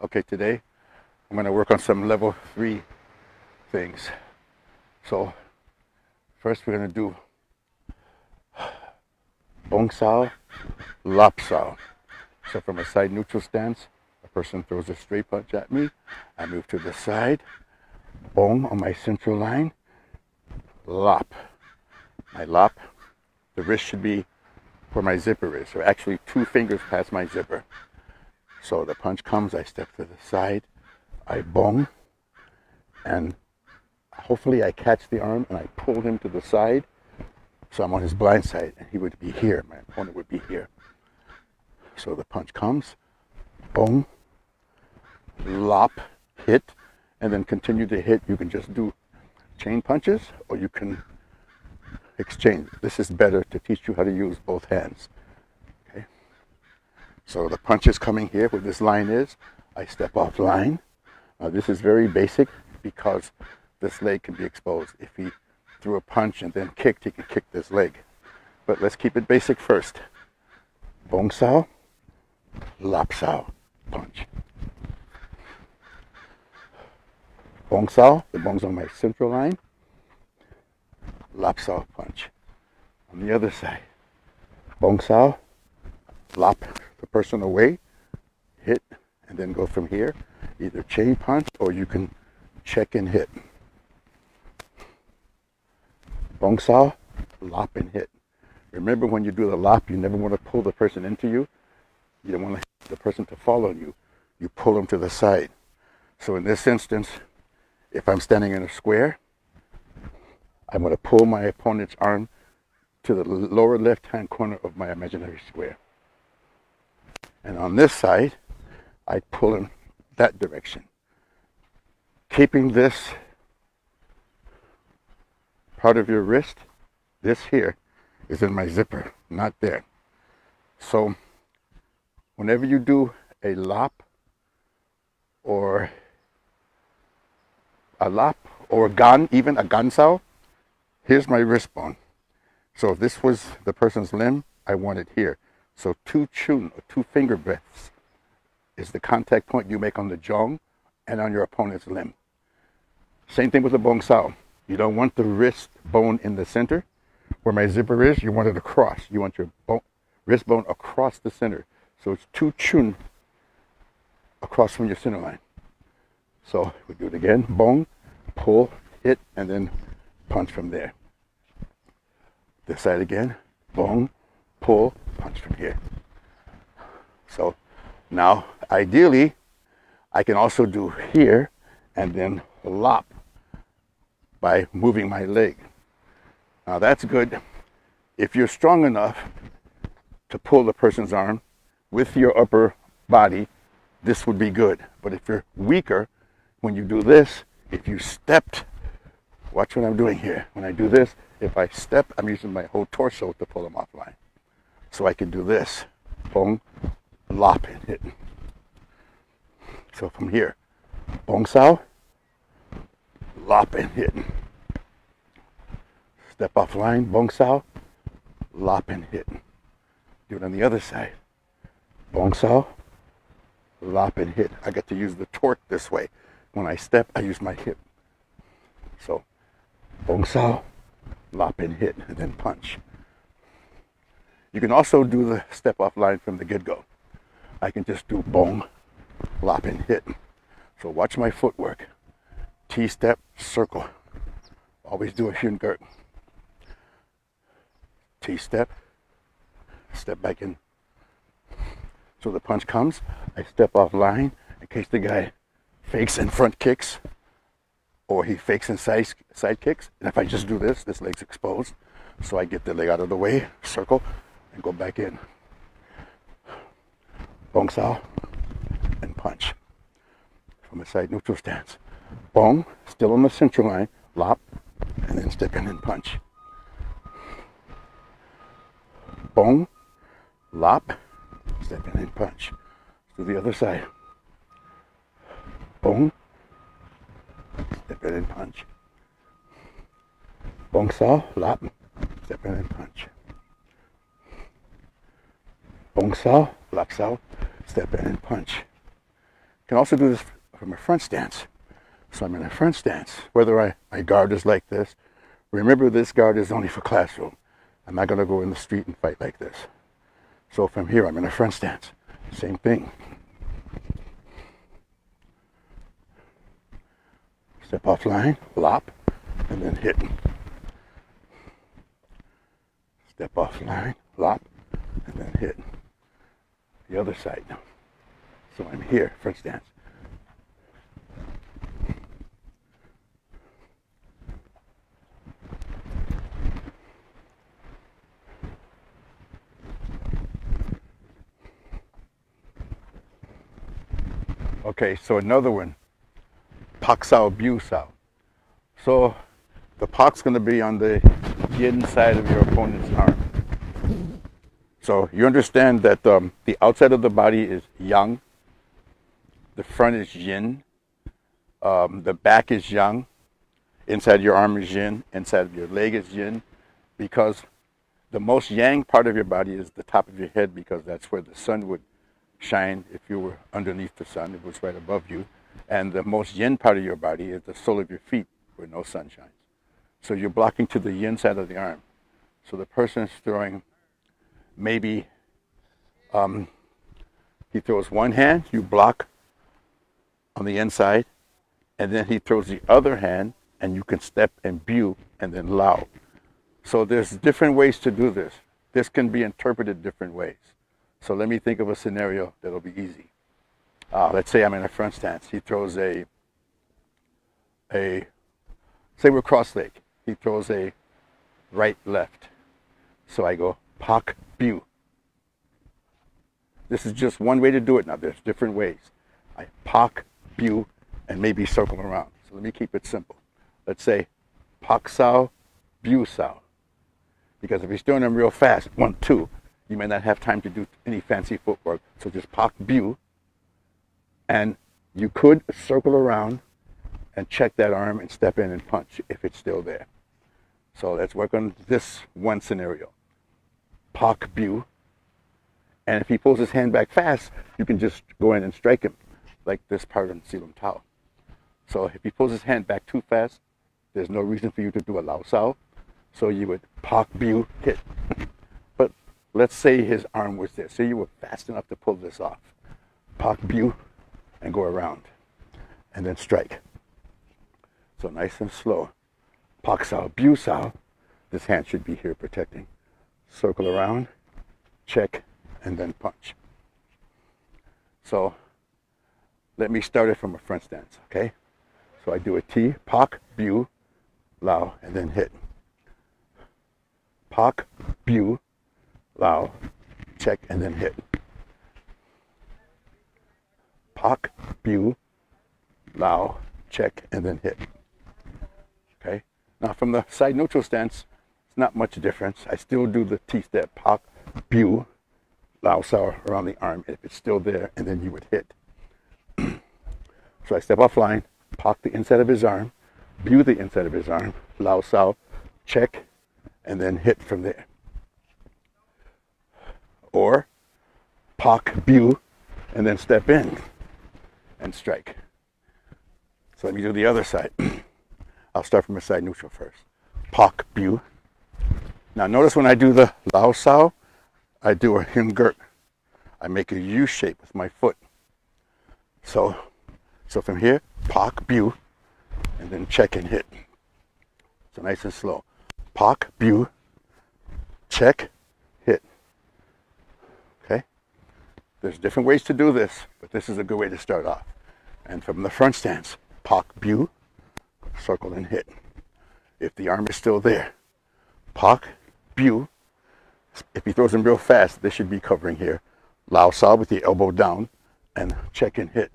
Okay, today I'm going to work on some level 3 things. So first we're going to do Bong Sao, Lap Sao. So from a side neutral stance, a person throws a straight punch at me. I move to the side, Bong on my central line, Lap. My Lap, the wrist should be where my zipper is, or actually 2 fingers past my zipper. So the punch comes, I step to the side, I bong, and hopefully I catch the arm and I pull him to the side. So I'm on his blind side and he would be here, my opponent would be here. So the punch comes, bong, lop, hit, and then continue to hit. You can just do chain punches or you can exchange. This is better to teach you how to use both hands. Okay. So the punch is coming here where this line is. I step off line. Now this is very basic because this leg can be exposed. If he threw a punch and then kicked, he could kick this leg. But let's keep it basic first. Bong Sao, Lap Sao, punch. Bong Sao, the bong's on my central line. Lap Sao, punch. On the other side, Bong Sao, lap the person away, hit, and then go from here. Either chain punch or you can check and hit. Bong Sao, lap and hit. Remember when you do the lap, you never want to pull the person into you. You don't want the person to fall on you. You pull them to the side. So in this instance, if I'm standing in a square, I'm going to pull my opponent's arm to the lower left-hand corner of my imaginary square. And on this side, I pull him that direction. Keeping this part of your wrist, this here, is in my zipper, not there. So whenever you do a lap or a gan, even a gan sao, here's my wrist bone. So if this was the person's limb, I want it here. So 2 chun, or 2 finger breaths, is the contact point you make on the jong and on your opponent's limb. Same thing with the Bong Sao. You don't want the wrist bone in the center. Where my zipper is, you want it across. You want your wrist bone across the center. So it's 2 chun across from your center line. So we do it again. Bong, pull, hit, and then punch from there. This side again. Bong, pull, punch from here. So now, ideally, I can also do here and then lop by moving my leg. Now that's good if you're strong enough to pull the person's arm with your upper body. This would be good. But if you're weaker, when you do this, if you stepped, watch what I'm doing here. When I do this, if I step, I'm using my whole torso to pull them offline. So I can do this, bong, lop and hit. So from here, Bong Sao, lop and hit. Step off line, Bong Sao, lop and hit. Do it on the other side. Bong Sao, lop and hit. I get to use the torque this way. When I step, I use my hip. So, Bong Sao, lop and hit, and then punch. You can also do the step off line from the get-go. I can just do bong, lop and hit. So watch my footwork. T-step, circle. Always do a Hyun-gurt. T-step, step back in. So the punch comes, I step off line in case the guy fakes and front kicks or he fakes and side kicks. And if I just do this, this leg's exposed. So I get the leg out of the way, circle, and go back in. Bong Sao and punch from a side neutral stance. Bong, still on the central line, lop, and then step in and punch. Bong, lop, step in and punch. To the other side. Bong, step in and punch. Bong Sao, lop, step in and punch. Bong Sao, Lap Sao, step in and punch. Can also do this from a front stance. So I'm in a front stance, whether my guard is like this. Remember, this guard is only for classroom. I'm not going to go in the street and fight like this. So from here, I'm in a front stance. Same thing. Step off line, lop, and then hit. Step off line, lop, and then hit. The other side now. So I'm here, front stance. Okay, so another one, Pak Sao, Bu Sao. So the Pak's going to be on the inside of your opponent's arm. So you understand that the outside of the body is Yang, the front is Yin, the back is Yang, inside your arm is Yin, inside of your leg is Yin, because the most Yang part of your body is the top of your head, because that's where the sun would shine. If you were underneath the sun, it was right above you. And the most Yin part of your body is the sole of your feet, where no sun shines. So you're blocking to the Yin side of the arm. So the person is throwing, maybe he throws one hand, you block on the inside, and then he throws the other hand, and you can step and Bu, and then Lao. So there's different ways to do this. This can be interpreted different ways. So let me think of a scenario that'll be easy. Let's say I'm in a front stance. He throws say we're cross-leg. He throws a right-left. So I go Pak Bu. This is just one way to do it now. There's different ways. I Pak Bu and maybe circle around. So let me keep it simple. Let's say Pak Sao, Bu Sao. Because if he's throwing them real fast, 1, 2, you may not have time to do any fancy footwork. So just Pak Bu. And you could circle around and check that arm and step in and punch if it's still there. So let's work on this one scenario. Pak Bu. And if he pulls his hand back fast, you can just go in and strike him, like this part on Silum Tao. So if he pulls his hand back too fast, there's no reason for you to do a Lao Sao. So you would Pak Bu, hit. But let's say his arm was there. Say you were fast enough to pull this off. Pak Bu, and go around, and then strike. So nice and slow. Pak Sao, Bu Sao. This hand should be here protecting. Circle around, check, and then punch. So let me start it from a front stance, okay? So I do a T, Pak, Bu, Lao, and then hit. Pak, Bu, Lao, check, and then hit. Pak, Bu, Lao, check, and then hit. Okay? Now from the side neutral stance, it's not much difference. I still do the T-step, Pak, Bu, Lao Sao around the arm if it's still there, and then you would hit. So I step off line, Pak the inside of his arm, Bu the inside of his arm, Lao Sao, check, and then hit from there. Or Pak, Bu, and then step in and strike. So let me do the other side. I'll start from the side neutral first. Pak, Bu. Now notice when I do the Lao Sao, I do a Hingert. I make a U shape with my foot. So from here, Pak, Bu, and then check and hit. So nice and slow. Pak, Bu, check, hit. Okay? There's different ways to do this, but this is a good way to start off. And from the front stance, Pak, Bu, circle and hit. If the arm is still there, Pak, Bu. If he throws them real fast, this should be covering here. Lao Sao with the elbow down and check and hit.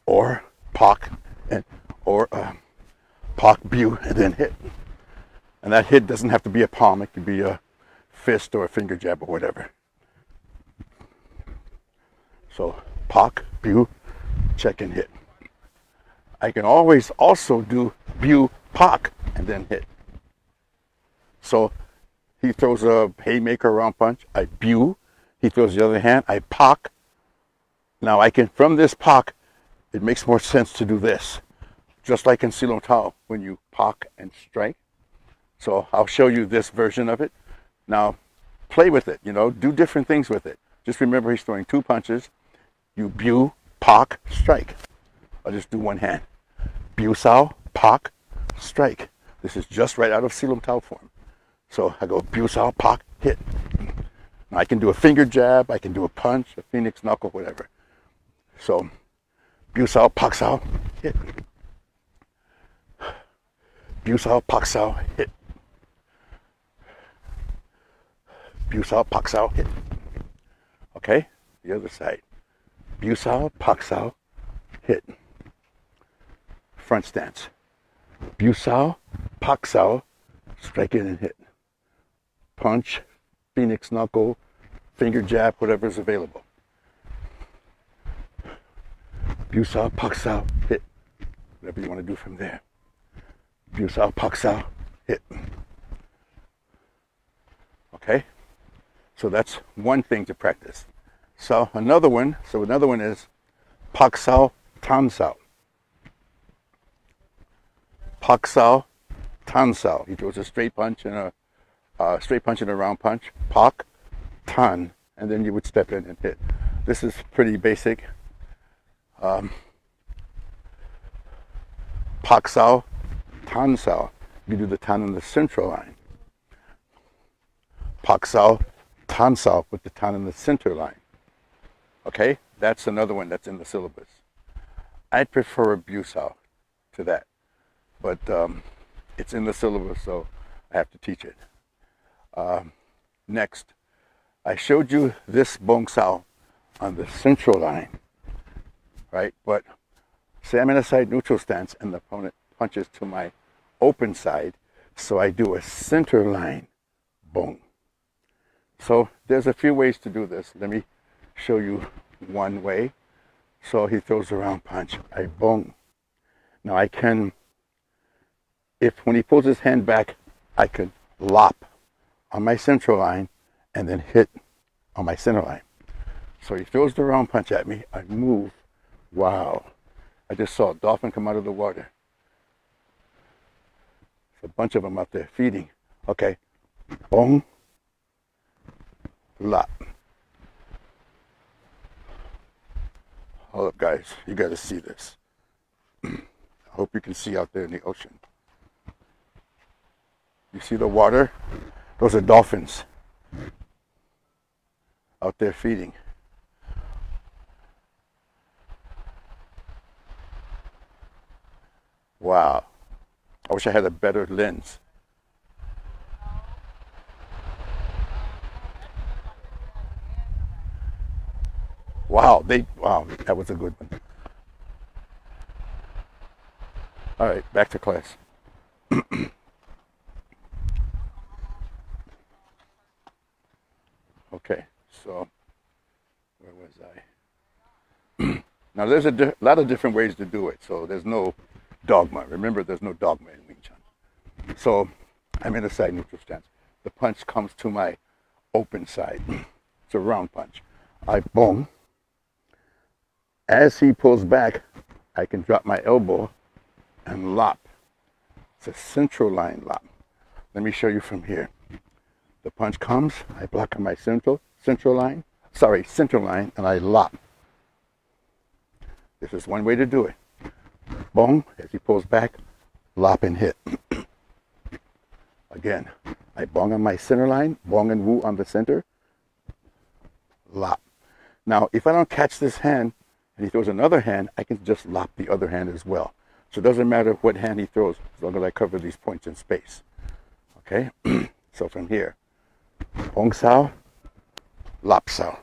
Or Pak, Pak, Bu, and then hit. And that hit doesn't have to be a palm. It could be a fist or a finger jab or whatever. So Pak, Bu, check and hit. I can always also do Bu, Pak, and then hit. So he throws a haymaker round punch, I Bu. He throws the other hand, I Pak. Now I can, from this Pak, it makes more sense to do this. Just like in Silom Tao, when you park and strike. So I'll show you this version of it. Now, play with it, do different things with it. Just remember he's throwing 2 punches. You bu, park, strike. I'll just do one hand. Bu sao, park, strike. This is just right out of Silom Tao form. So I go bu sao, park, hit. Now I can do a finger jab, I can do a punch, a phoenix knuckle, whatever. So bu sao, pak sao, hit. Bu sao, pak sao, hit. Bu sao, pak sao, hit. Okay, the other side. Bu sao, pak sao, hit. Front stance. Bu sao, pak sao, strike in and hit. Punch, phoenix knuckle, finger jab, whatever is available. Bu sao, pak sao, hit. Whatever you want to do from there. Bu sao, pak sao, hit. Okay? So that's one thing to practice. So another one is pak sao, tan sao. Pak sao, tan sao. He throws a straight punch and a round punch. Pak, tan, and then you would step in and hit. This is pretty basic. Pak sao, tan sao. You do the tan in the central line. Pak sao, tan sao with the tan in the center line. Okay, that's another one that's in the syllabus. I'd prefer a bu sao to that, but it's in the syllabus, so I have to teach it. Next, I showed you this bong sao on the central line, right? But say I'm in a side neutral stance and the opponent punches to my open side, so I do a center line bong. So there's a few ways to do this. Let me show you one way. So he throws a round punch. I bong. Now I can, when he pulls his hand back, I can lop on my central line and then hit on my center line. So he throws the round punch at me. I move. Wow. I just saw a dolphin come out of the water. There's a bunch of them out there feeding. Okay. Bong. Lop. Hold up, guys. You got to see this. I hope you can see out there in the ocean. You see the water? Those are dolphins out there feeding. Wow. I wish I had a better lens. Wow, that was a good one. All right, back to class. Okay, so where was I? Now there's a lot of different ways to do it, so there's no dogma. Remember, there's no dogma in Wing Chun. So I'm in a side neutral stance. The punch comes to my open side. It's a round punch. I bong. As he pulls back, I can drop my elbow and lop. It's a central line lop. Let me show you from here. The punch comes, I block on my central line, and I lop. This is one way to do it. Bong, as he pulls back, lop and hit. Again, I bong on my center line, bong and woo on the center, lop. Now, if I don't catch this hand, and he throws another hand, I can just lop the other hand as well. So it doesn't matter what hand he throws, as long as I cover these points in space. Okay? So from here, bong sao, lop sao.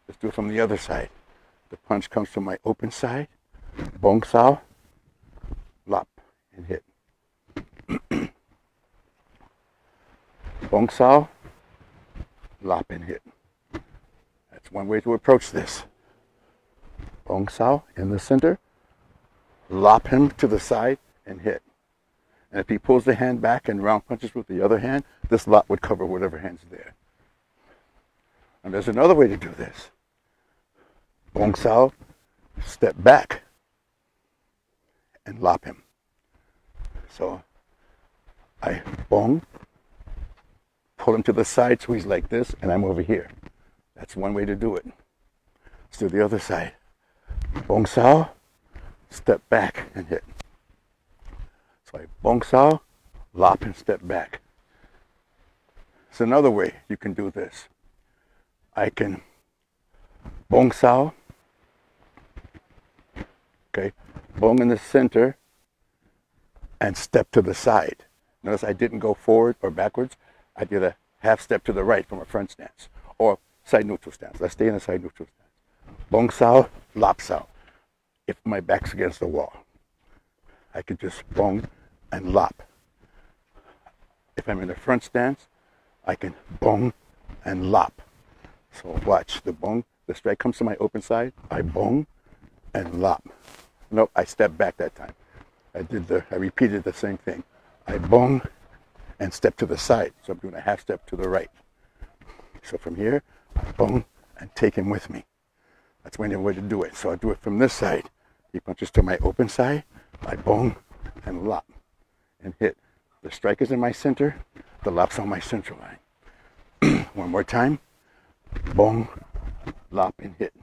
Let's do it from the other side. The punch comes from my open side, bong sao, lop, and hit. Bong sao, lop, and hit. That's one way to approach this. Bong sao in the center, lop him to the side and hit. And if he pulls the hand back and round punches with the other hand, this lop would cover whatever hand's there. And there's another way to do this. Bong sao, step back, and lop him. So I bong, pull him to the side so he's like this, and I'm over here. That's one way to do it. Let's do the other side. Bong sao, step back and hit. So I bong sao, lop and step back. It's another way you can do this. I can bong sao, okay, bong in the center, and step to the side. Notice I didn't go forward or backwards. I did a half step to the right from a front stance or side neutral stance. Let's stay in a side neutral stance. Bong sao, lop sao. If my back's against the wall, I could just bong and lop. If I'm in a front stance, I can bong and lop. So watch, the bong, the strike comes to my open side, I bong and lop. Nope, I stepped back that time. I repeated the same thing. I bong and step to the side. So I'm doing a half step to the right. So from here, I bong and take him with me. That's one way to do it. So I do it from this side. He punches to my open side, I bong and lop and hit. The strike is in my center, the lop's on my central line. One more time, bong, lop and hit.